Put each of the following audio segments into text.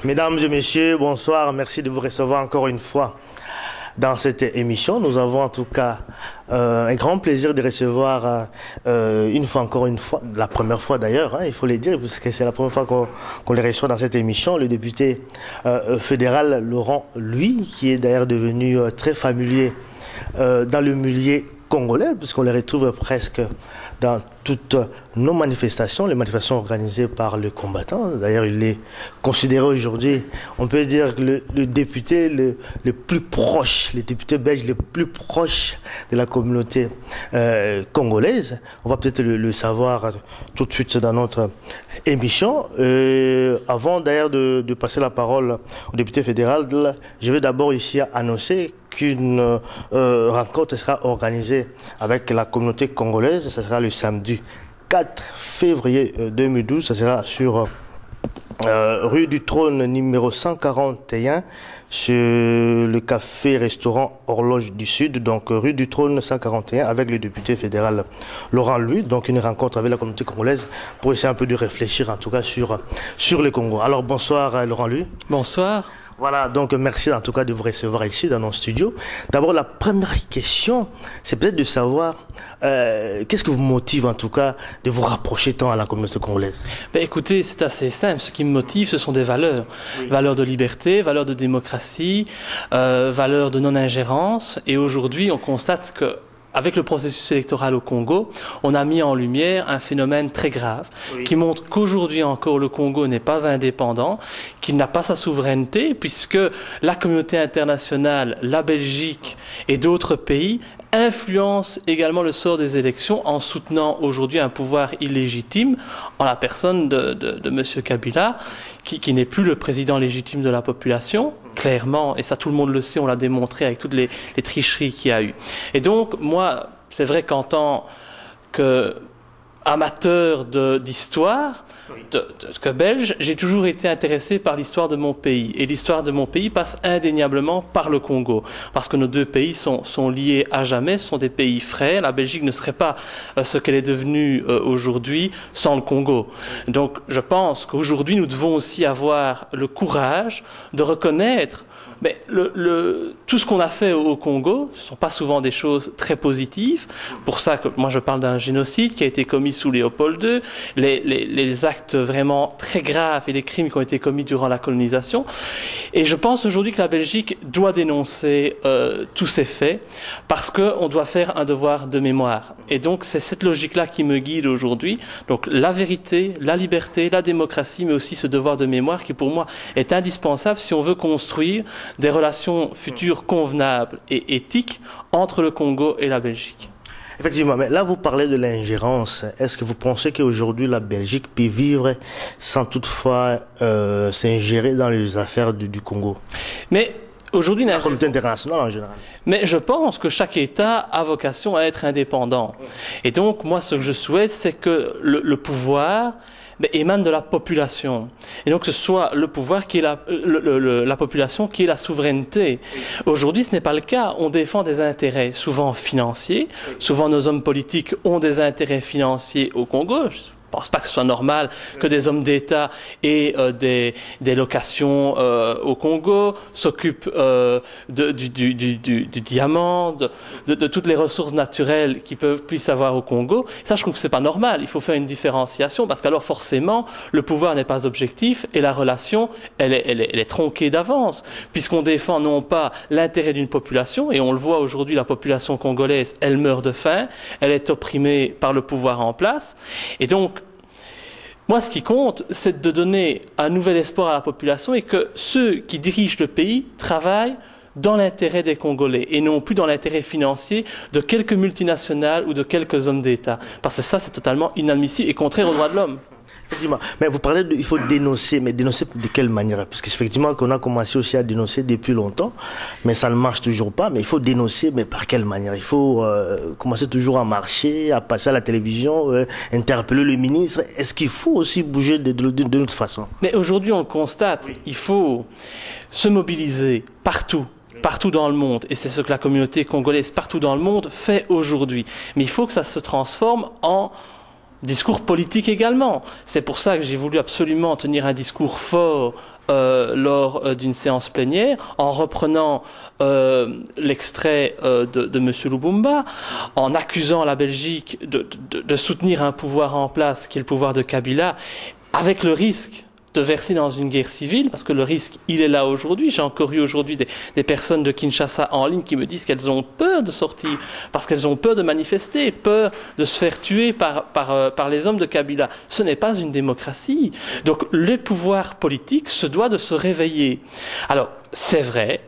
Mesdames et messieurs, bonsoir. Merci de vous recevoir encore une fois dans cette émission. Nous avons en tout cas un grand plaisir de recevoir encore une fois, la première fois d'ailleurs, il faut le dire, parce que c'est la première fois qu'on les reçoit dans cette émission, le député fédéral Laurent Lui, qui est d'ailleurs devenu très familier dans le milieu congolais, puisqu'on les retrouve presque dans toutes nos manifestations, les manifestations organisées par le combattant. D'ailleurs, il est considéré aujourd'hui, on peut dire, le député le plus proche, le député belge le plus proche de la communauté congolaise. On va peut-être le savoir tout de suite dans notre émission. Avant d'ailleurs de passer la parole au député fédéral, je vais d'abord ici annoncer qu'une rencontre sera organisée avec la communauté congolaise. Ce sera le samedi 4 février 2012. Ça sera sur rue du Trône numéro 141 sur le café-restaurant Horloge du Sud, donc rue du Trône 141, avec le député fédéral Laurent Lui. Donc une rencontre avec la communauté congolaise pour essayer un peu de réfléchir en tout cas sur le Congo. Alors bonsoir Laurent Lui. Bonsoir. Voilà, donc merci en tout cas de vous recevoir ici dans nos studios. D'abord, la première question, c'est peut-être de savoir qu'est-ce qui vous motive en tout cas de vous rapprocher tant à la communauté congolaise? Écoutez, c'est assez simple. Ce qui me motive, ce sont des valeurs. Oui. Valeurs de liberté, valeurs de démocratie, valeurs de non-ingérence. Et aujourd'hui, on constate que avec le processus électoral au Congo, on a mis en lumière un phénomène très grave qui montre qu'aujourd'hui encore le Congo n'est pas indépendant, qu'il n'a pas sa souveraineté, puisque la communauté internationale, la Belgique et d'autres pays influencent également le sort des élections en soutenant aujourd'hui un pouvoir illégitime en la personne de M. Kabila, qui n'est plus le président légitime de la population, clairement, et ça tout le monde le sait, on l'a démontré avec toutes les tricheries qu'il y a eu. Et donc, moi, c'est vrai qu'en tant qu'amateur d'histoire, que belge, j'ai toujours été intéressé par l'histoire de mon pays. Et l'histoire de mon pays passe indéniablement par le Congo. Parce que nos deux pays sont liés à jamais, ce sont des pays frères. La Belgique ne serait pas ce qu'elle est devenue aujourd'hui sans le Congo. Donc je pense qu'aujourd'hui nous devons aussi avoir le courage de reconnaître tout ce qu'on a fait au Congo, ce ne sont pas souvent des choses très positives. Pour ça que moi je parle d'un génocide qui a été commis sous Léopold II, les actes vraiment très graves et les crimes qui ont été commis durant la colonisation. Et je pense aujourd'hui que la Belgique doit dénoncer tous ces faits parce qu'on doit faire un devoir de mémoire. Et donc c'est cette logique-là qui me guide aujourd'hui. Donc la vérité, la liberté, la démocratie, mais aussi ce devoir de mémoire qui pour moi est indispensable si on veut construire des relations futures convenables et éthiques entre le Congo et la Belgique. Effectivement, mais là vous parlez de l'ingérence. Est-ce que vous pensez qu'aujourd'hui la Belgique peut vivre sans toutefois s'ingérer dans les affaires du Congo? Mais aujourd'hui, la communauté internationale en général. Mais je pense que chaque État a vocation à être indépendant. Et donc moi ce que je souhaite, c'est que le pouvoir émane de la population. Et donc que ce soit le pouvoir qui est la population qui est la souveraineté. Aujourd'hui, ce n'est pas le cas. On défend des intérêts souvent financiers. Souvent, nos hommes politiques ont des intérêts financiers au Congo. Je ne pense pas que ce soit normal que des hommes d'État aient des locations au Congo, s'occupent du diamant, de toutes les ressources naturelles qu'ils puissent avoir au Congo. Ça, je trouve que c'est pas normal. Il faut faire une différenciation parce qu'alors forcément, le pouvoir n'est pas objectif et la relation, elle est tronquée d'avance, puisqu'on défend non pas l'intérêt d'une population, et on le voit aujourd'hui, la population congolaise, elle meurt de faim, elle est opprimée par le pouvoir en place, et donc moi, ce qui compte, c'est de donner un nouvel espoir à la population et que ceux qui dirigent le pays travaillent dans l'intérêt des Congolais et non plus dans l'intérêt financier de quelques multinationales ou de quelques hommes d'État. Parce que ça, c'est totalement inadmissible et contraire aux droits de l'homme. Effectivement. Mais vous parlez il faut dénoncer, mais dénoncer de quelle manière? Parce qu'effectivement, qu'on a commencé aussi à dénoncer depuis longtemps, mais ça ne marche toujours pas. Mais il faut dénoncer, mais par quelle manière? Il faut commencer toujours à marcher, à passer à la télévision, interpeller le ministre. Est-ce qu'il faut aussi bouger de notre façon? Mais aujourd'hui, on le constate. Oui. Il faut se mobiliser partout dans le monde, et c'est ce que la communauté congolaise partout dans le monde fait aujourd'hui. Mais il faut que ça se transforme en discours politique également. C'est pour ça que j'ai voulu absolument tenir un discours fort lors d'une séance plénière, en reprenant l'extrait de M. Lubumba, en accusant la Belgique de soutenir un pouvoir en place qui est le pouvoir de Kabila, avec le risque de verser dans une guerre civile, parce que le risque, il est là aujourd'hui. J'ai encore eu aujourd'hui des personnes de Kinshasa en ligne qui me disent qu'elles ont peur de sortir, parce qu'elles ont peur de manifester, peur de se faire tuer par les hommes de Kabila. Ce n'est pas une démocratie. Donc le pouvoir politique se doit de se réveiller. Alors, c'est vrai,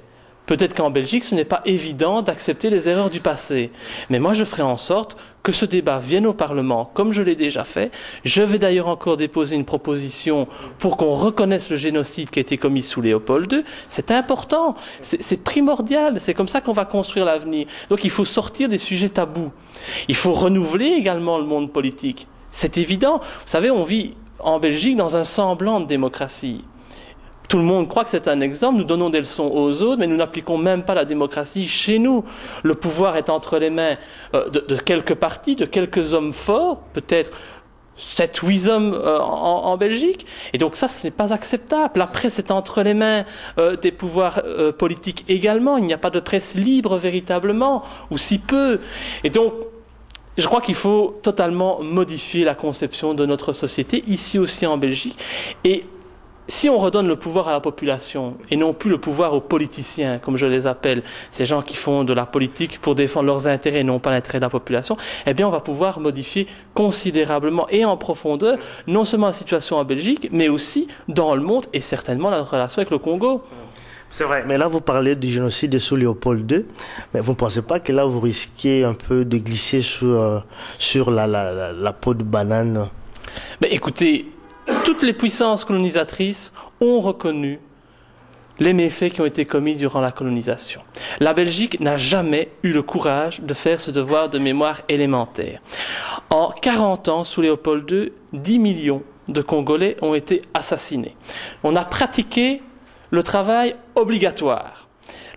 peut-être qu'en Belgique, ce n'est pas évident d'accepter les erreurs du passé. Mais moi, je ferai en sorte que ce débat vienne au Parlement, comme je l'ai déjà fait. Je vais d'ailleurs encore déposer une proposition pour qu'on reconnaisse le génocide qui a été commis sous Léopold II. C'est important, c'est primordial, c'est comme ça qu'on va construire l'avenir. Donc il faut sortir des sujets tabous. Il faut renouveler également le monde politique. C'est évident. Vous savez, on vit en Belgique dans un semblant de démocratie. Tout le monde croit que c'est un exemple, nous donnons des leçons aux autres, mais nous n'appliquons même pas la démocratie chez nous. Le pouvoir est entre les mains de quelques partis, de quelques hommes forts, peut-être 7-8 hommes en Belgique. Et donc ça, ce n'est pas acceptable. La presse est entre les mains des pouvoirs politiques également. Il n'y a pas de presse libre véritablement, ou si peu. Et donc, je crois qu'il faut totalement modifier la conception de notre société, ici aussi en Belgique. Et si on redonne le pouvoir à la population et non plus le pouvoir aux politiciens, comme je les appelle, ces gens qui font de la politique pour défendre leurs intérêts et non pas l'intérêt de la population, eh bien on va pouvoir modifier considérablement et en profondeur non seulement la situation en Belgique, mais aussi dans le monde et certainement la relation avec le Congo. C'est vrai, mais là vous parlez du génocide sous Léopold II, mais vous ne pensez pas que là vous risquez un peu de glisser sur la peau de banane? Mais écoutez, toutes les puissances colonisatrices ont reconnu les méfaits qui ont été commis durant la colonisation. La Belgique n'a jamais eu le courage de faire ce devoir de mémoire élémentaire. En 40 ans, sous Léopold II, 10 millions de Congolais ont été assassinés. On a pratiqué le travail obligatoire,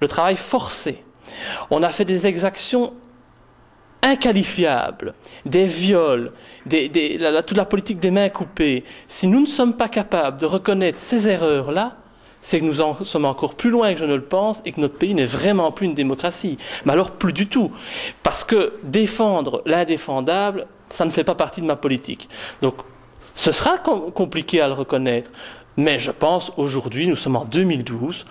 le travail forcé. On a fait des exactions inqualifiables, des viols, toute la politique des mains coupées. Si nous ne sommes pas capables de reconnaître ces erreurs-là, c'est que nous en sommes encore plus loin que je ne le pense et que notre pays n'est vraiment plus une démocratie. Mais alors plus du tout. Parce que défendre l'indéfendable, ça ne fait pas partie de ma politique. Donc ce sera compliqué à le reconnaître. Mais je pense, aujourd'hui, nous sommes en 2012,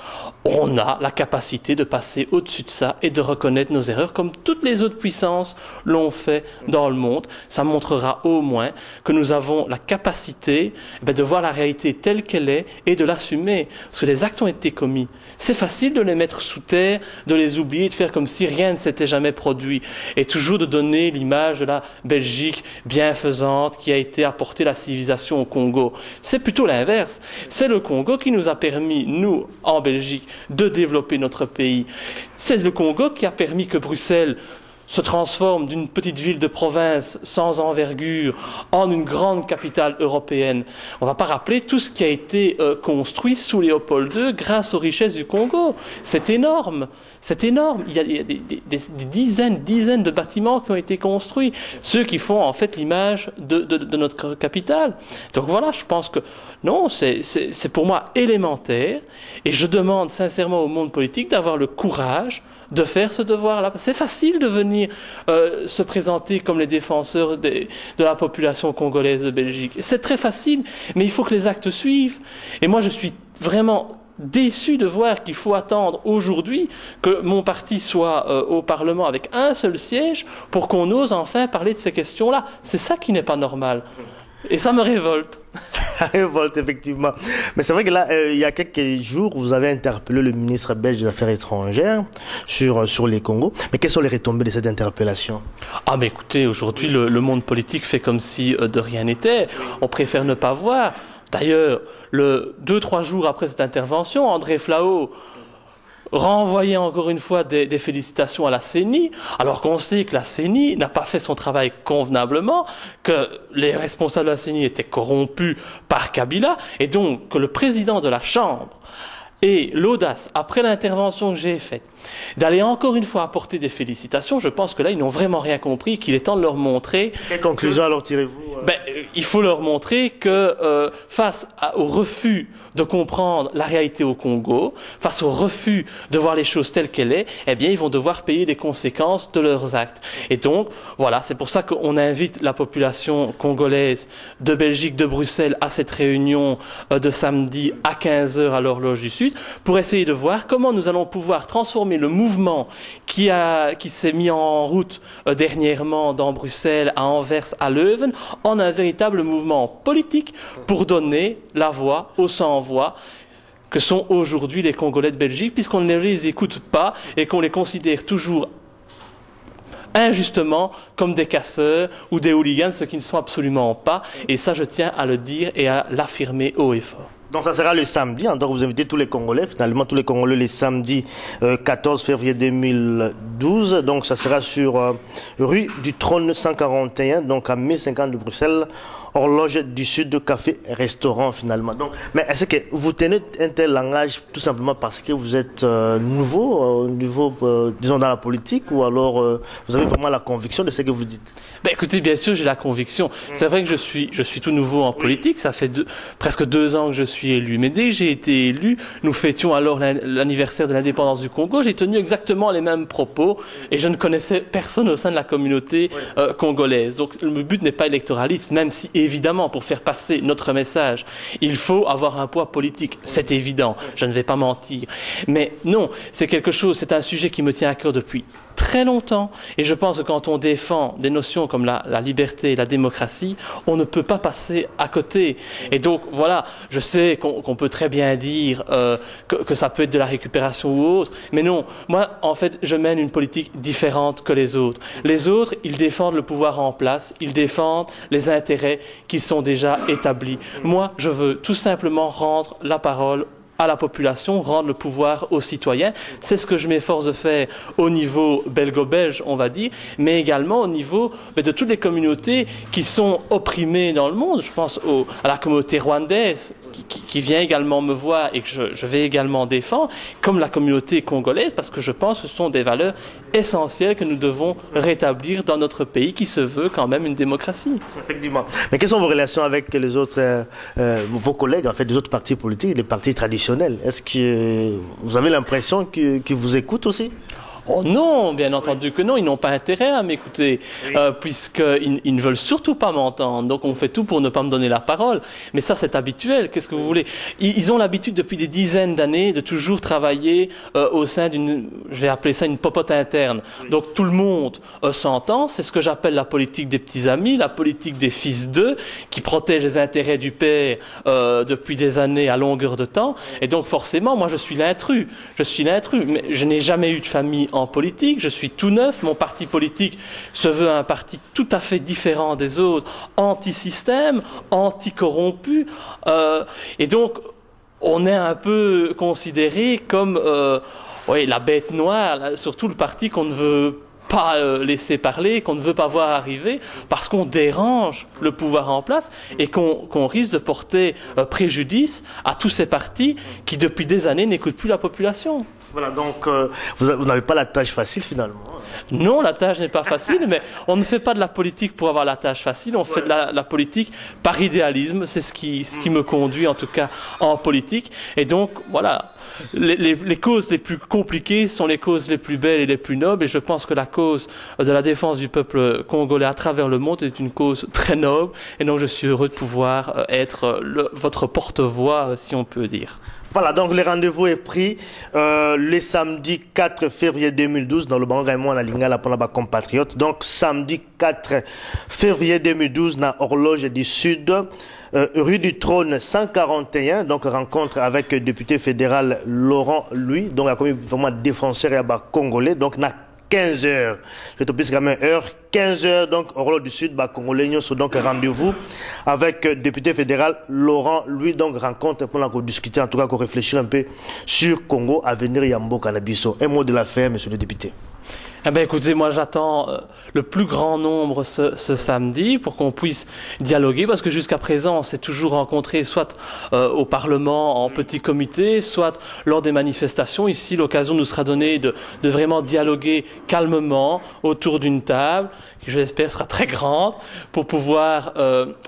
on a la capacité de passer au-dessus de ça et de reconnaître nos erreurs comme toutes les autres puissances l'ont fait dans le monde. Ça montrera au moins que nous avons la capacité de voir la réalité telle qu'elle est et de l'assumer. Parce que les actes ont été commis. C'est facile de les mettre sous terre, de les oublier, de faire comme si rien ne s'était jamais produit. Et toujours de donner l'image de la Belgique bienfaisante qui a été apporter la civilisation au Congo. C'est plutôt l'inverse. C'est le Congo qui nous a permis, nous, en Belgique, de développer notre pays. C'est le Congo qui a permis que Bruxelles se transforme d'une petite ville de province sans envergure en une grande capitale européenne. On ne va pas rappeler tout ce qui a été construit sous Léopold II grâce aux richesses du Congo. C'est énorme. C'est énorme. Il y a des dizaines de bâtiments qui ont été construits. Ceux qui font en fait l'image de notre capitale. Donc voilà, je pense que non, c'est pour moi élémentaire. Et je demande sincèrement au monde politique d'avoir le courage de faire ce devoir-là. C'est facile de venir se présenter comme les défenseurs de la population congolaise de Belgique. C'est très facile, mais il faut que les actes suivent. Et moi, je suis vraiment déçu de voir qu'il faut attendre aujourd'hui que mon parti soit au Parlement avec un seul siège pour qu'on ose enfin parler de ces questions-là. C'est ça qui n'est pas normal. Et ça me révolte. Ça révolte, effectivement. Mais c'est vrai que là, il y a quelques jours, vous avez interpellé le ministre belge des Affaires étrangères sur les Congos. Mais quelles sont les retombées de cette interpellation? Ah, mais écoutez, aujourd'hui, le monde politique fait comme si de rien n'était. On préfère ne pas voir. D'ailleurs, 2-3 jours après cette intervention, André Flau renvoyer encore une fois des félicitations à la CENI, alors qu'on sait que la CENI n'a pas fait son travail convenablement, que les responsables de la CENI étaient corrompus par Kabila, et donc que le président de la Chambre et l'audace, après l'intervention que j'ai faite, d'aller encore une fois apporter des félicitations, je pense que là, ils n'ont vraiment rien compris, qu'il est temps de leur montrer... Quelle conclusion alors tirez-vous il faut leur montrer que face au refus de comprendre la réalité au Congo, face au refus de voir les choses telles qu'elles sont, eh bien, ils vont devoir payer les conséquences de leurs actes. Et donc, voilà, c'est pour ça qu'on invite la population congolaise de Belgique, de Bruxelles, à cette réunion de samedi à 15 heures à l'horloge du Sud, pour essayer de voir comment nous allons pouvoir transformer le mouvement qui s'est mis en route dernièrement dans Bruxelles, à Anvers, à Leuven, en un véritable mouvement politique pour donner la voix aux sans-voix que sont aujourd'hui les Congolais de Belgique, puisqu'on ne les écoute pas et qu'on les considère toujours injustement comme des casseurs ou des hooligans, ce qu'ils ne sont absolument pas. Et ça, je tiens à le dire et à l'affirmer haut et fort. Donc ça sera le samedi, donc vous invitez tous les Congolais, finalement tous les Congolais les samedis 14 février 2012, donc ça sera sur rue du Trône 141, donc à 1050 de Bruxelles, horloge du Sud de café-restaurant finalement. Donc, mais est-ce que vous tenez un tel langage tout simplement parce que vous êtes nouveau, disons dans la politique, ou alors vous avez vraiment la conviction de ce que vous dites? Écoutez, bien sûr j'ai la conviction. C'est vrai que je suis tout nouveau en politique, ça fait presque 2 ans que je suis élu, mais dès que j'ai été élu, nous fêtions alors l'anniversaire de l'indépendance du Congo, j'ai tenu exactement les mêmes propos et je ne connaissais personne au sein de la communauté congolaise. Donc le but n'est pas électoraliste, même si évidemment pour faire passer notre message, il faut avoir un poids politique, c'est évident, je ne vais pas mentir. Mais non, c'est un sujet qui me tient à cœur depuis très longtemps, et je pense que quand on défend des notions comme la liberté et la démocratie, on ne peut pas passer à côté. Et donc voilà, je sais qu'on peut très bien dire que ça peut être de la récupération ou autre, mais non, moi en fait je mène une politique différente que les autres. Les autres, ils défendent le pouvoir en place, ils défendent les intérêts qui sont déjà établis. Moi, je veux tout simplement rendre la parole à la population, rendre le pouvoir aux citoyens. C'est ce que je m'efforce de faire au niveau belgo-belge, on va dire, mais également au niveau de toutes les communautés qui sont opprimées dans le monde. Je pense à la communauté rwandaise qui vient également me voir et que je vais également défendre, comme la communauté congolaise, parce que je pense que ce sont des valeurs essentielles que nous devons rétablir dans notre pays qui se veut quand même une démocratie. Effectivement. Mais quelles sont vos relations avec les autres, vos collègues, en fait, des autres partis politiques, les partis traditionnels? Est-ce que vous avez l'impression qu'ils vous écoutent aussi? Oh non, bien entendu que non, ils n'ont pas intérêt à m'écouter, puisqu'ils ne veulent surtout pas m'entendre. Donc on fait tout pour ne pas me donner la parole. Mais ça, c'est habituel. Qu'est-ce que vous voulez? Ils ont l'habitude depuis des dizaines d'années de toujours travailler au sein d'une, je vais appeler ça une popote interne. Donc tout le monde s'entend. C'est ce que j'appelle la politique des petits amis, la politique des fils d'eux, qui protège les intérêts du père depuis des années à longueur de temps. Et donc forcément, moi je suis l'intrus. Je suis l'intrus. Mais je n'ai jamais eu de famille en politique, je suis tout neuf, mon parti politique se veut un parti tout à fait différent des autres, anti-système, anti-corrompu, et donc on est un peu considéré comme la bête noire, surtout le parti qu'on ne veut pas laisser parler, qu'on ne veut pas voir arriver, parce qu'on dérange le pouvoir en place et qu'on risque de porter préjudice à tous ces partis qui depuis des années n'écoutent plus la population. Voilà, donc vous n'avez pas la tâche facile finalement. Non, la tâche n'est pas facile, mais on ne fait pas de la politique pour avoir la tâche facile, on fait de la politique par idéalisme, c'est ce qui me conduit en tout cas en politique. Et donc voilà, les causes les plus compliquées sont les causes les plus belles et les plus nobles, et je pense que la cause de la défense du peuple congolais à travers le monde est une cause très noble, et donc je suis heureux de pouvoir être votre porte-voix, si on peut dire. Voilà, donc le rendez-vous est pris le samedi 4 février 2012 dans le Baron Raymond à Lingala pour la compatriote. Donc samedi 4 février 2012 dans Horloge du Sud, rue du Trône 141. Donc rencontre avec le député fédéral Laurent Louis, donc la commis vraiment défenseur et congolais. Donc na 15 heures. Je te pisse quand même heure. 15 heures, donc, Horloge du Sud, Congolais, donc rendez-vous avec le député fédéral Laurent Louis, donc rencontre pour discuter, en tout cas, pour réfléchir un peu sur Congo, avenir Yambo Cannabiso. Un mot de la fin, monsieur le député. Eh ben, écoutez, moi j'attends le plus grand nombre ce samedi pour qu'on puisse dialoguer, parce que jusqu'à présent on s'est toujours rencontrés soit au Parlement en petit comité, soit lors des manifestations. Ici, l'occasion nous sera donnée de vraiment dialoguer calmement autour d'une table, qui je l'espère sera très grande, pour pouvoir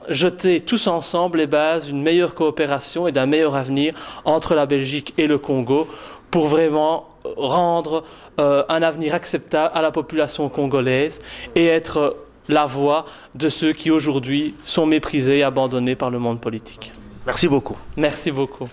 jeter tous ensemble les bases d'une meilleure coopération et d'un meilleur avenir entre la Belgique et le Congo, pour vraiment rendre un avenir acceptable à la population congolaise et être la voix de ceux qui aujourd'hui sont méprisés et abandonnés par le monde politique. Merci beaucoup. Merci beaucoup.